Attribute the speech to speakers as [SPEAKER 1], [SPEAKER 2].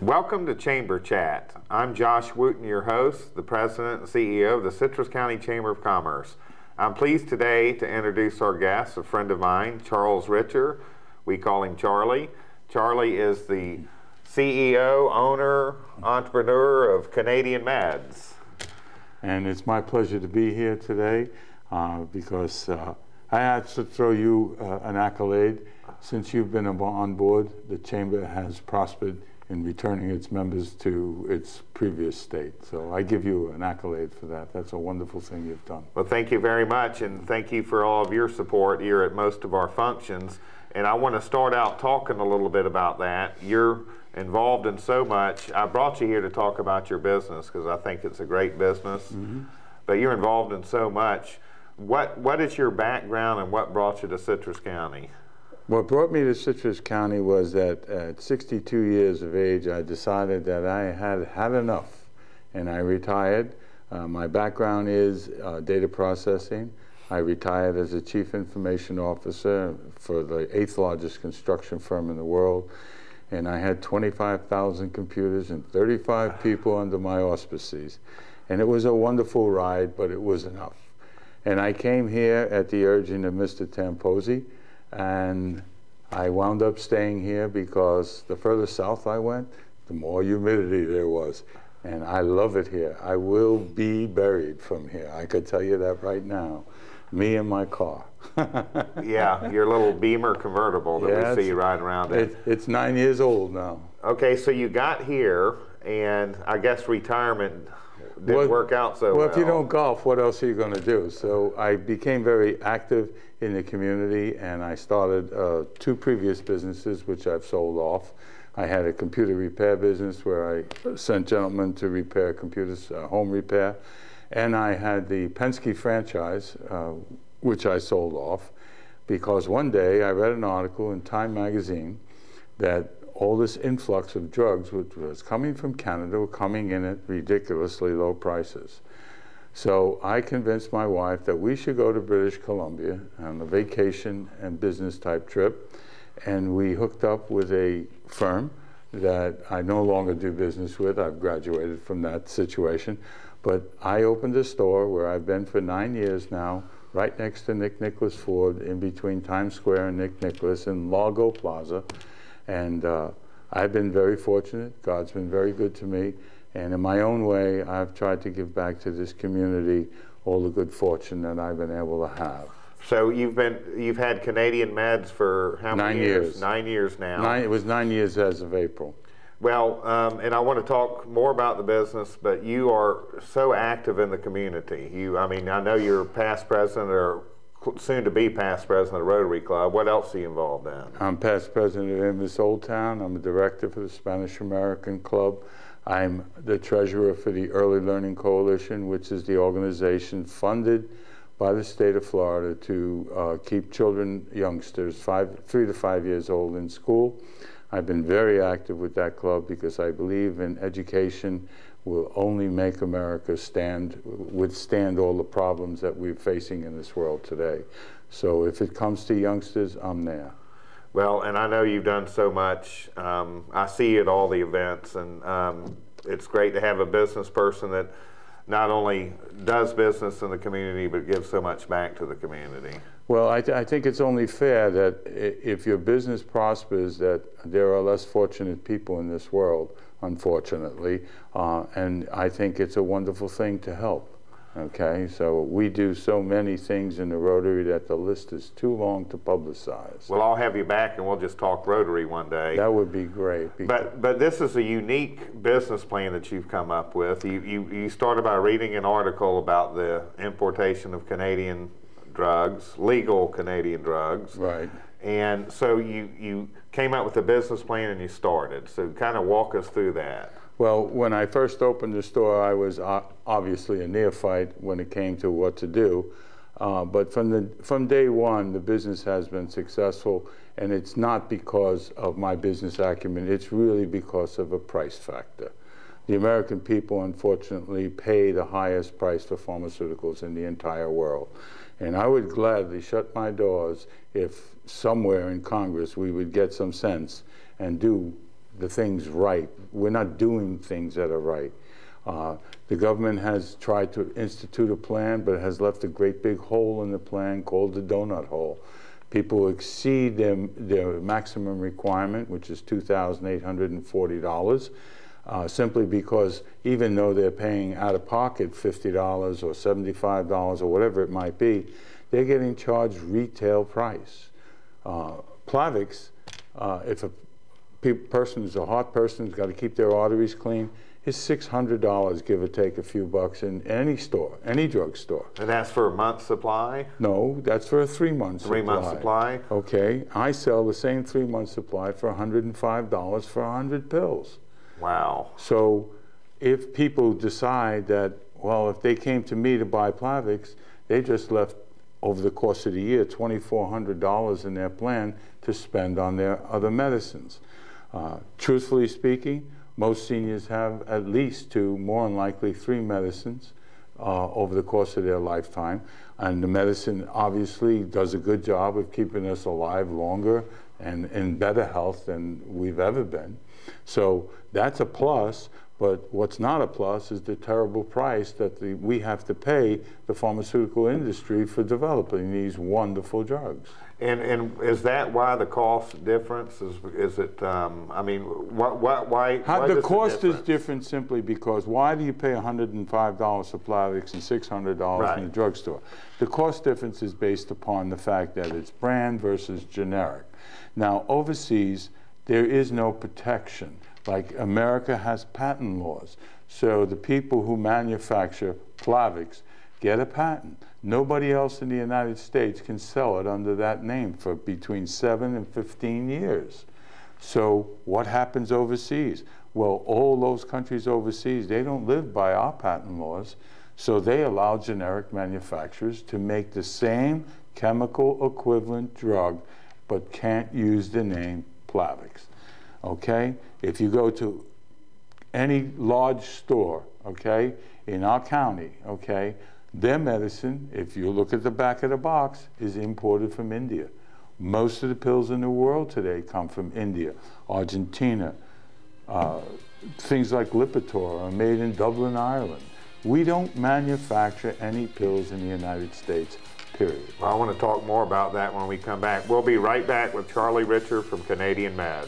[SPEAKER 1] Welcome to Chamber Chat. I'm Josh Wooten, your host, the President and CEO of the Citrus County Chamber of Commerce. I'm pleased today to introduce our guest, a friend of mine, Charles Richer. We call him Charlie. Charlie is the CEO, owner, entrepreneur of Canadian Meds.
[SPEAKER 2] And it's my pleasure to be here today because I have to throw you an accolade. Since you've been on board, the Chamber has prospered in returning its members to its previous state. So I give you an accolade for that. That's a wonderful thing you've done.
[SPEAKER 1] Well, thank you very much, and thank you for all of your support here at most of our functions. And I want to start out talking a little bit about that. You're involved in so much. I brought you here to talk about your business because I think it's a great business. Mm-hmm. But you're involved in so much. What is your background and what brought you to Citrus County?
[SPEAKER 2] What brought me to Citrus County was that at 62 years of age, I decided that I had had enough, and I retired. My background is data processing. I retired as a Chief Information Officer for the 8th largest construction firm in the world, and I had 25,000 computers and 35 people under my auspices. And it was a wonderful ride, but it was enough. And I came here at the urging of Mr. Tamposi, and I wound up staying here because the further south I went, the more humidity there was. And I love it here. I will be buried from here. I could tell you that right now. Me and my car.
[SPEAKER 1] Yeah, your little Beamer convertible that we see you riding around in.
[SPEAKER 2] It's 9 years old now.
[SPEAKER 1] Okay, so you got here, and I guess retirement didn't work out so well.
[SPEAKER 2] Well, if you don't golf, what else are you going to do? So I became very active in the community, and I started 2 previous businesses, which I've sold off. I had a computer repair business where I sent gentlemen to repair computers, home repair. And I had the Penske franchise, which I sold off, because one day I read an article in Time magazine that all this influx of drugs, which was coming from Canada, were coming in at ridiculously low prices. So I convinced my wife that we should go to British Columbia on a vacation and business type trip. And we hooked up with a firm that I no longer do business with. I've graduated from that situation. But I opened a store where I've been for 9 years now, right next to Nick Nicholas Ford, in between Times Square and Nick Nicholas in Largo Plaza. And I've been very fortunate. God's been very good to me. And in my own way, I've tried to give back to this community all the good fortune that I've been able to have.
[SPEAKER 1] So you've had Canadian Meds for how many years? 9 years now.
[SPEAKER 2] It was 9 years as of April.
[SPEAKER 1] Well, and I want to talk more about the business, but you are so active in the community. I mean, I know you're past president or soon to be past president of Rotary Club. What else are you involved in?
[SPEAKER 2] I'm past president of Inverness Old Town. I'm a director for the Spanish American Club. I'm the treasurer for the Early Learning Coalition, which is the organization funded by the state of Florida to keep youngsters 3 to 5 years old in school. I've been very active with that club because I believe in education will only make America withstand all the problems that we're facing in this world today. So if it comes to youngsters, I'm there.
[SPEAKER 1] Well, and I know you've done so much. I see you at all the events, and it's great to have a business person that not only does business in the community, but gives so much back to the community.
[SPEAKER 2] Well, I think it's only fair that if your business prospers, that there are less fortunate people in this world, unfortunately, and I think it's a wonderful thing to help. Okay, so we do so many things in the Rotary that the list is too long to publicize.
[SPEAKER 1] Well, I'll have you back and we'll just talk Rotary one day.
[SPEAKER 2] That would be great.
[SPEAKER 1] But this is a unique business plan that you've come up with. You started by reading an article about the importation of Canadian drugs, legal Canadian drugs.
[SPEAKER 2] Right.
[SPEAKER 1] And so you came up with a business plan and you started. So kind of walk us through that.
[SPEAKER 2] Well, when I first opened the store, I was obviously a neophyte when it came to what to do. But from day one, the business has been successful, and it's not because of my business acumen. It's really because of a price factor. The American people, unfortunately, pay the highest price for pharmaceuticals in the entire world. And I would gladly shut my doors if somewhere in Congress we would get some sense and do the things right. We're not doing things that are right. The government has tried to institute a plan, but it has left a great big hole in the plan called the donut hole. People exceed their maximum requirement, which is $2,840, simply because even though they're paying out of pocket $50 or $75 or whatever it might be, they're getting charged retail price. Plavix, if a person is a heart person who's got to keep their arteries clean, is $600, give or take a few bucks, in any store, any drugstore. And
[SPEAKER 1] that's for a month's supply?
[SPEAKER 2] No, that's for a 3-month supply.
[SPEAKER 1] 3-month supply?
[SPEAKER 2] Okay. I sell the same 3-month supply for $105 for 100 pills.
[SPEAKER 1] Wow.
[SPEAKER 2] So if people decide that, well, if they came to me to buy Plavix, they just left, over the course of the year, $2,400 in their plan to spend on their other medicines. Truthfully speaking, most seniors have at least 2, more than likely 3 medicines over the course of their lifetime. And the medicine obviously does a good job of keeping us alive longer and in better health than we've ever been. So that's a plus. But what's not a plus is the terrible price that we have to pay the pharmaceutical industry for developing these wonderful drugs.
[SPEAKER 1] And is that why the cost difference is it? I mean, why
[SPEAKER 2] the cost is different simply because why do you pay $105 for Plavix and $600 in the drugstore? The cost difference is based upon the fact that it's brand versus generic. Now overseas, there is no protection. Like America has patent laws. So the people who manufacture Plavix get a patent. Nobody else in the United States can sell it under that name for between 7 and 15 years. So what happens overseas? Well, all those countries overseas, they don't live by our patent laws. So they allow generic manufacturers to make the same chemical equivalent drug, but can't use the name Plavix. Okay? If you go to any large store, okay, in our county, okay, their medicine, if you look at the back of the box, is imported from India. Most of the pills in the world today come from India, Argentina. Things like Lipitor are made in Dublin, Ireland. We don't manufacture any pills in the United States, period.
[SPEAKER 1] Well, I want to talk more about that when we come back. We'll be right back with Charlie Richer from Canadian Meds.